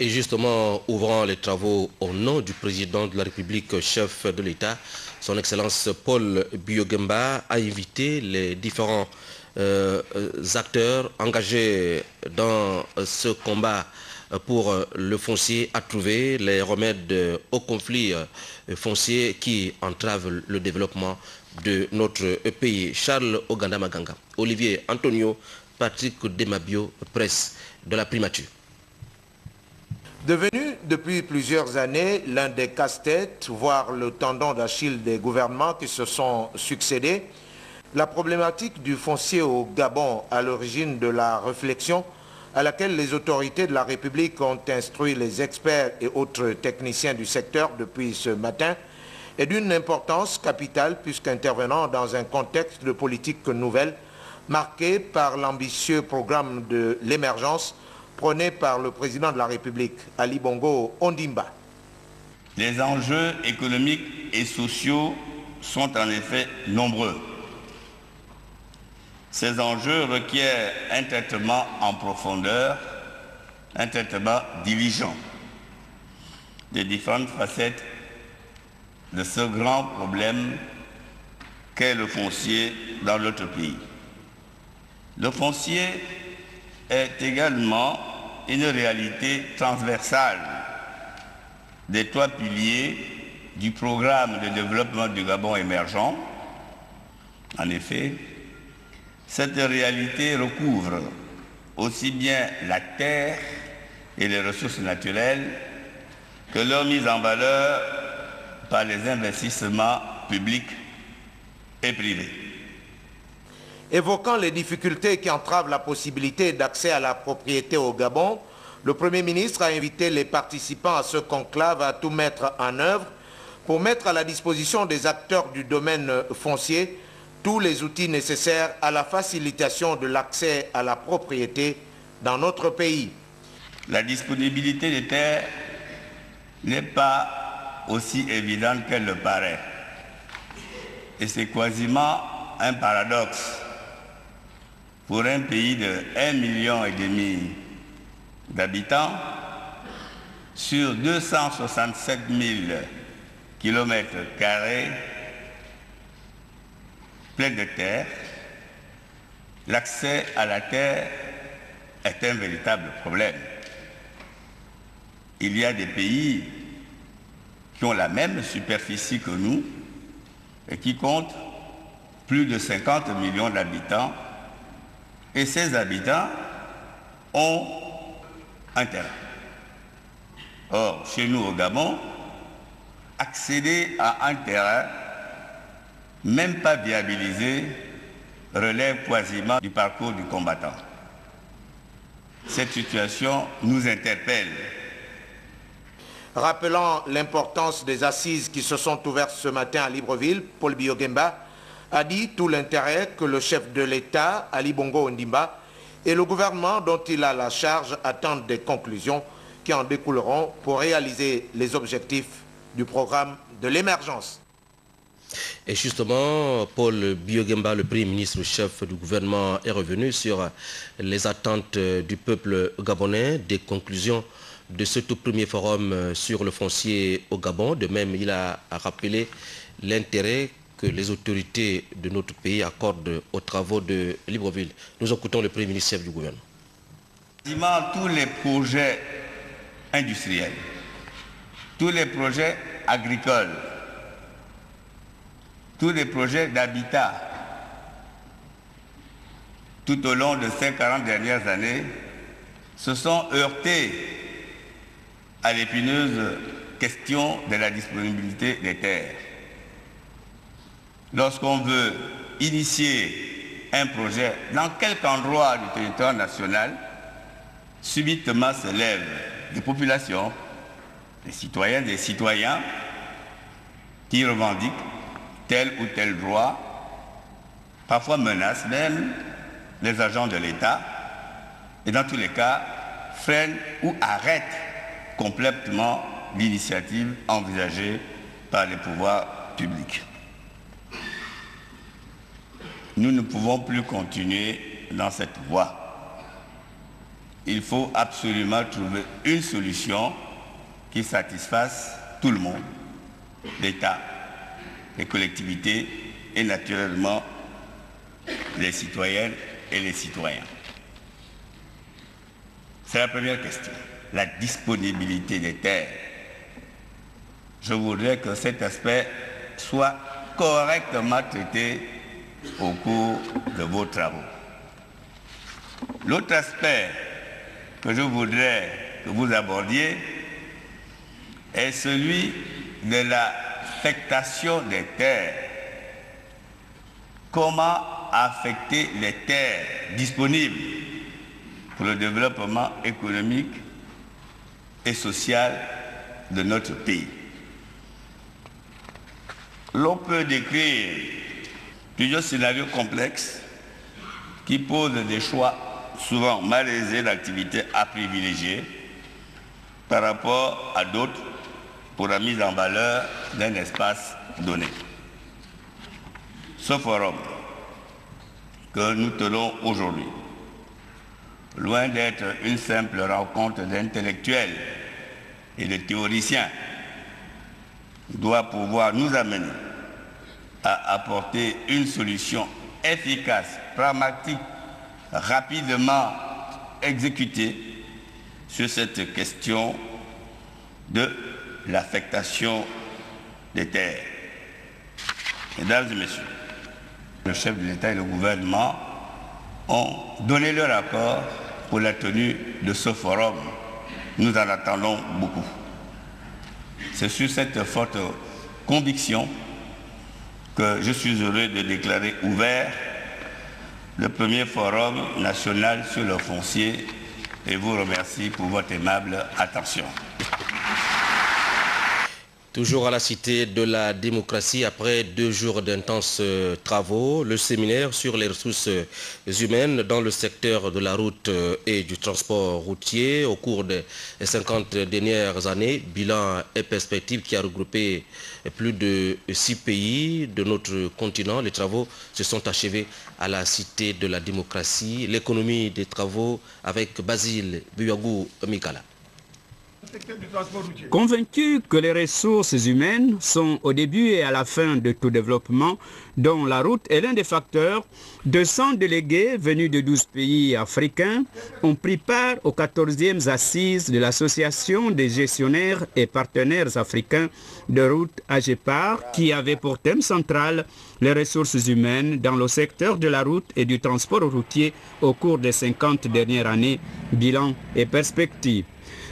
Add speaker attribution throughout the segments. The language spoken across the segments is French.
Speaker 1: Et justement, ouvrant les travaux au nom du président de la République, chef de l'État, son Excellence Paul Biya-Oguemba a invité les différents acteurs engagés dans ce combat pour le foncier à trouver les remèdes aux conflits fonciers qui entravent le développement de notre pays. Charles Oganda Maganga, Olivier Antonio, Patrick Demabio, presse de la primature.
Speaker 2: Devenu depuis plusieurs années l'un des casse-têtes, voire le tendon d'Achille des gouvernements qui se sont succédés, la problématique du foncier au Gabon à l'origine de la réflexion à laquelle les autorités de la République ont instruit les experts et autres techniciens du secteur depuis ce matin est d'une importance capitale puisqu'intervenant dans un contexte de politique nouvelle marqué par l'ambitieux programme de l'émergence prôné par le président de la République, Ali Bongo Ondimba.
Speaker 3: Les enjeux économiques et sociaux sont en effet nombreux. Ces enjeux requièrent un traitement en profondeur, un traitement diligent des différentes facettes de ce grand problème qu'est le foncier dans notre pays. Le foncier est également une réalité transversale des trois piliers du programme de développement du Gabon émergent. En effet, cette réalité recouvre aussi bien la terre et les ressources naturelles que leur mise en valeur par les investissements publics et privés.
Speaker 2: Évoquant les difficultés qui entravent la possibilité d'accès à la propriété au Gabon, le Premier ministre a invité les participants à ce conclave à tout mettre en œuvre pour mettre à la disposition des acteurs du domaine foncier tous les outils nécessaires à la facilitation de l'accès à la propriété dans notre pays.
Speaker 3: La disponibilité des terres n'est pas aussi évidente qu'elle le paraît. Et c'est quasiment un paradoxe pour un pays de 1,5 million d'habitants sur 267 000 km² plein de terre. L'accès à la terre est un véritable problème. Il y a des pays qui ont la même superficie que nous et qui comptent plus de 50 millions d'habitants. Et ces habitants ont un terrain. Or, chez nous au Gabon, accéder à un terrain, même pas viabilisé, relève quasiment du parcours du combattant. Cette situation nous interpelle.
Speaker 2: Rappelant l'importance des assises qui se sont ouvertes ce matin à Libreville, Paul Biya-Oguemba a dit tout l'intérêt que le chef de l'État, Ali Bongo Ondimba, et le gouvernement dont il a la charge attendent des conclusions qui en découleront pour réaliser les objectifs du programme de l'émergence.
Speaker 1: Et justement, Paul Biya-Oguemba, le Premier ministre chef du gouvernement, est revenu sur les attentes du peuple gabonais, des conclusions de ce tout premier forum sur le foncier au Gabon. De même, il a rappelé l'intérêt que les autorités de notre pays accordent aux travaux de Libreville. Nous écoutons le Premier ministre chef du gouvernement.
Speaker 3: Tous les projets industriels, tous les projets agricoles, tous les projets d'habitat, tout au long de ces 40 dernières années, se sont heurtés à l'épineuse question de la disponibilité des terres. Lorsqu'on veut initier un projet dans quelque endroit du territoire national, subitement se lèvent des populations, des citoyennes, des citoyens qui revendiquent tel ou tel droit, parfois menacent même les agents de l'État et dans tous les cas freinent ou arrêtent complètement l'initiative envisagée par les pouvoirs publics. Nous ne pouvons plus continuer dans cette voie. il faut absolument trouver une solution qui satisfasse tout le monde, l'État, les collectivités et naturellement les citoyennes et les citoyens. C'est la première question, la disponibilité des terres. Je voudrais que cet aspect soit correctement traité au cours de vos travaux. L'autre aspect que je voudrais que vous abordiez est celui de l'affectation des terres. Comment affecter les terres disponibles pour le développement économique et social de notre pays? L'on peut décrire plusieurs scénarios complexes qui posent des choix souvent malaisés d'activités à privilégier par rapport à d'autres pour la mise en valeur d'un espace donné. Ce forum que nous tenons aujourd'hui, loin d'être une simple rencontre d'intellectuels et de théoriciens, doit pouvoir nous amener à apporter une solution efficace, pragmatique, rapidement exécutée sur cette question de l'affectation des terres. Mesdames et messieurs, le chef de l'État et le gouvernement ont donné leur accord pour la tenue de ce forum. Nous en attendons beaucoup. C'est sur cette forte conviction que je suis heureux de déclarer ouvert le premier forum national sur le foncier et vous remercie pour votre aimable attention.
Speaker 1: Toujours à la Cité de la démocratie, après 2 jours d'intenses travaux, le séminaire sur les ressources humaines dans le secteur de la route et du transport routier au cours des 50 dernières années, bilan et perspective qui a regroupé plus de 6 pays de notre continent. Les travaux se sont achevés à la Cité de la démocratie. L'économie des travaux avec Basile Buyagou Mikala.
Speaker 4: Convaincu que les ressources humaines sont au début et à la fin de tout développement, dont la route est l'un des facteurs, 200 délégués venus de 12 pays africains ont pris part aux 14e assises de l'Association des gestionnaires et partenaires africains de route AGEPAR, qui avait pour thème central les ressources humaines dans le secteur de la route et du transport routier au cours des 50 dernières années, bilan et perspectives.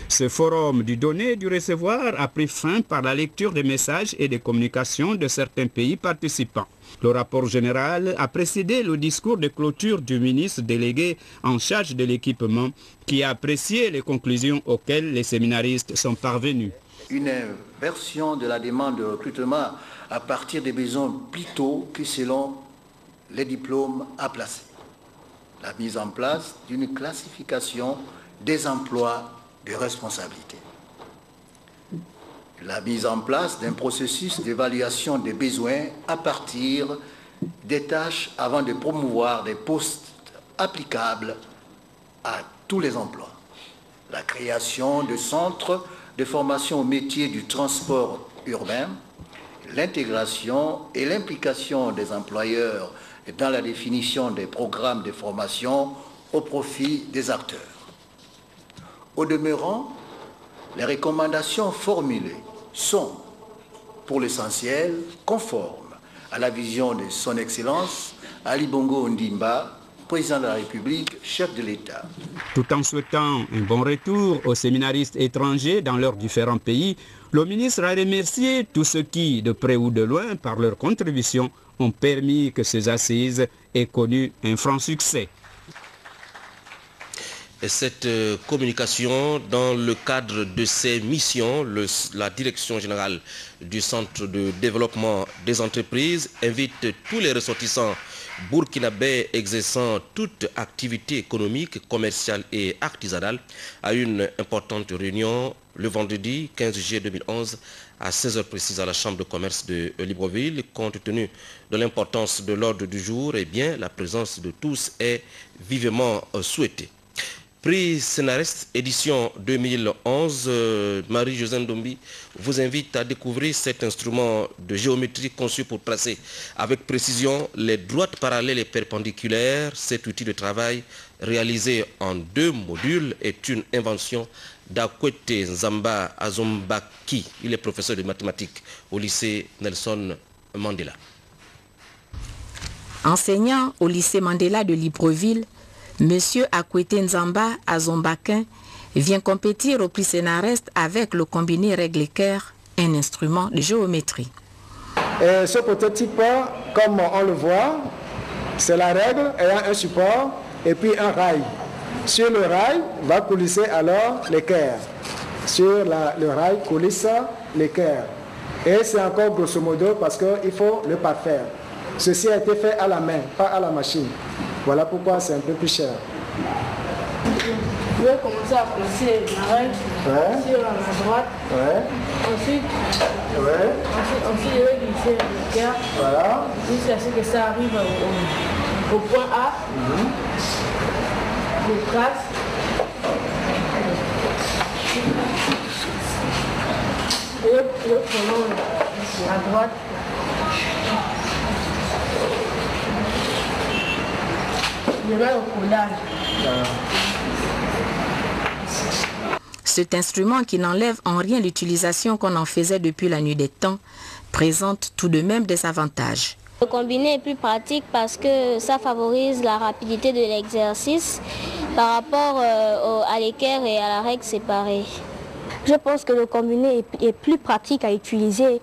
Speaker 4: Ce forum du donner et du recevoir a pris fin par la lecture des messages et des communications de certains pays participants. Le rapport général a précédé le discours de clôture du ministre délégué en charge de l'équipement qui a apprécié les conclusions auxquelles les séminaristes sont parvenus.
Speaker 5: Une inversion de la demande de recrutement à partir des besoins plutôt que selon les diplômes à placer. La mise en place d'une classification des emplois de responsabilité. La mise en place d'un processus d'évaluation des besoins à partir des tâches avant de promouvoir des postes applicables à tous les emplois. La création de centres de formation au métier du transport urbain, l'intégration et l'implication des employeurs dans la définition des programmes de formation au profit des acteurs. Au demeurant, les recommandations formulées sont, pour l'essentiel, conformes à la vision de son Excellence Ali Bongo Ondimba, président de la République, chef de l'État.
Speaker 4: Tout en souhaitant un bon retour aux séminaristes étrangers dans leurs différents pays, le ministre a remercié tous ceux qui, de près ou de loin, par leur contribution, ont permis que ces assises aient connu un franc succès.
Speaker 1: Cette communication, dans le cadre de ses missions, la Direction générale du Centre de développement des entreprises invite tous les ressortissants burkinabés exerçant toute activité économique, commerciale et artisanale à une importante réunion le vendredi 15 juillet 2011 à 16h précise à la Chambre de commerce de Libreville. Compte tenu de l'importance de l'ordre du jour, eh bien, la présence de tous est vivement souhaitée. Prix Sénarest, édition 2011, Marie-Josène Ndombi vous invite à découvrir cet instrument de géométrie conçu pour tracer avec précision les droites parallèles et perpendiculaires. Cet outil de travail réalisé en 2 modules est une invention d'Akwete Nzamba Azombaki. Il est professeur de mathématiques au lycée Nelson Mandela.
Speaker 6: Enseignant au lycée Mandela de Libreville, Monsieur Akwete Nzamba Azombakin vient compétir au prix Sénarest avec le combiné règle-équerre, un instrument de géométrie.
Speaker 7: Et ce prototype, comme on le voit, c'est la règle ayant un support et puis un rail. Sur le rail va coulisser alors l'équerre. Sur le rail coulisse l'équerre. Et c'est encore grosso modo parce qu'il faut le parfaire. Ceci a été fait à la main, pas à la machine. Voilà pourquoi c'est un peu plus cher.
Speaker 8: Je vais commencer à placer la règle sur la droite. Ensuite, je vais glisser le cœur jusqu'à ce que ça arrive au point A. Je trace. Et je prends la droite. Je vais au collage.
Speaker 6: Cet instrument qui n'enlève en rien l'utilisation qu'on en faisait depuis la nuit des temps présente tout de même des avantages.
Speaker 9: Le combiné est plus pratique parce que ça favorise la rapidité de l'exercice par rapport à l'équerre et à la règle séparée.
Speaker 10: Je pense que le combiné est plus pratique à utiliser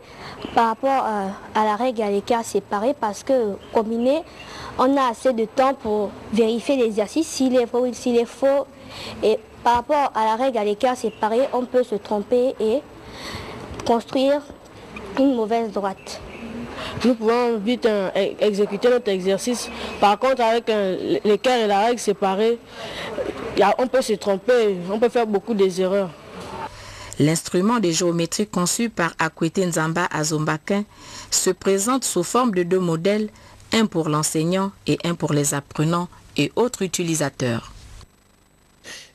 Speaker 10: par rapport à la règle et à l'équerre séparée parce que combiné, on a assez de temps pour vérifier l'exercice s'il est vrai ou s'il est faux. Et par rapport à la règle à l'équerre séparée, on peut se tromper et construire une mauvaise droite.
Speaker 8: Nous pouvons vite exécuter notre exercice. Par contre, avec l'équerre et la règle séparée, on peut se tromper, on peut faire beaucoup d'erreurs.
Speaker 6: L'instrument de géométrie conçu par Akwete Nzamba Azombakin se présente sous forme de 2 modèles, un pour l'enseignant et un pour les apprenants et autres utilisateurs.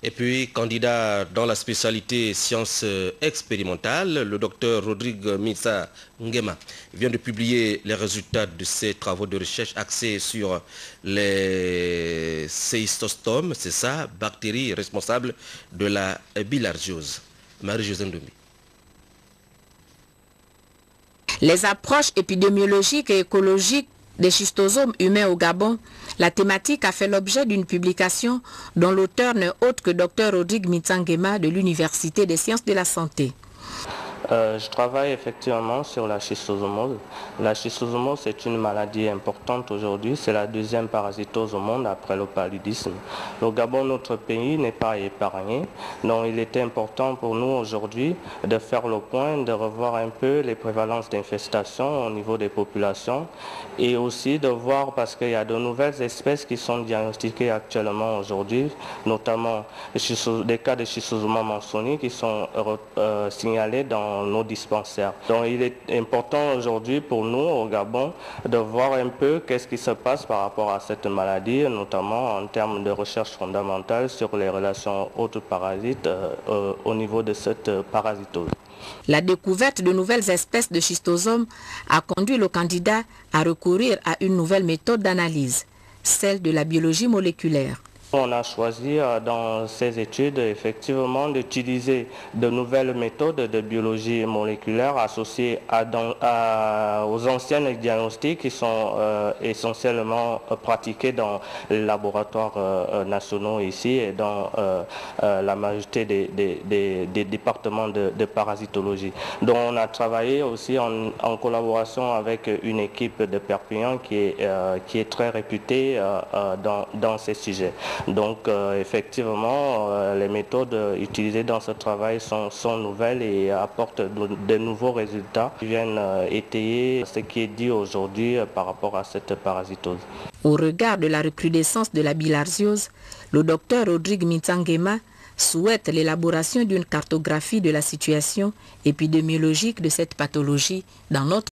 Speaker 1: Et puis, candidat dans la spécialité sciences expérimentales, le docteur Rodrigue Mitsa Ngema vient de publier les résultats de ses travaux de recherche axés sur les céistostomes, c'est ça, bactéries responsables de la bilharziose. Marie-Josène Ndombi.
Speaker 6: Les approches épidémiologiques et écologiques des schistosomes humains au Gabon, la thématique a fait l'objet d'une publication dont l'auteur n'est autre que Dr Rodrigue Mitsa Ngema de l'Université des sciences de la santé.
Speaker 11: Je travaille effectivement sur la schistosomose. La schistosomose est une maladie importante aujourd'hui. C'est la 2e parasitose au monde après le paludisme. Le Gabon, notre pays, n'est pas épargné. Donc il était important pour nous aujourd'hui de faire le point, de revoir un peu les prévalences d'infestation au niveau des populations et aussi de voir, parce qu'il y a de nouvelles espèces qui sont diagnostiquées actuellement aujourd'hui, notamment des cas de schistosoma mansoni qui sont signalés dans nos dispensaires. Donc il est important aujourd'hui pour nous au Gabon de voir un peu qu'est-ce qui se passe par rapport à cette maladie, notamment en termes de recherche fondamentale sur les relations hôtes-parasites au niveau de cette parasitose.
Speaker 6: La découverte de nouvelles espèces de schistosomes a conduit le candidat à recourir à une nouvelle méthode d'analyse, celle de la biologie moléculaire.
Speaker 11: On a choisi dans ces études effectivement d'utiliser de nouvelles méthodes de biologie moléculaire associées aux anciennes diagnostics qui sont essentiellement pratiqués dans les laboratoires nationaux ici et dans la majorité des départements de parasitologie. Donc on a travaillé aussi en collaboration avec une équipe de Perpignan qui est très réputée dans ces sujets. Donc effectivement, les méthodes utilisées dans ce travail sont nouvelles et apportent de nouveaux résultats qui viennent étayer ce qui est dit aujourd'hui par rapport à cette parasitose.
Speaker 6: Au regard de la recrudescence de la bilharziose, le docteur Rodrigue Mitsa Ngema souhaite l'élaboration d'une cartographie de la situation épidémiologique de cette pathologie dans notre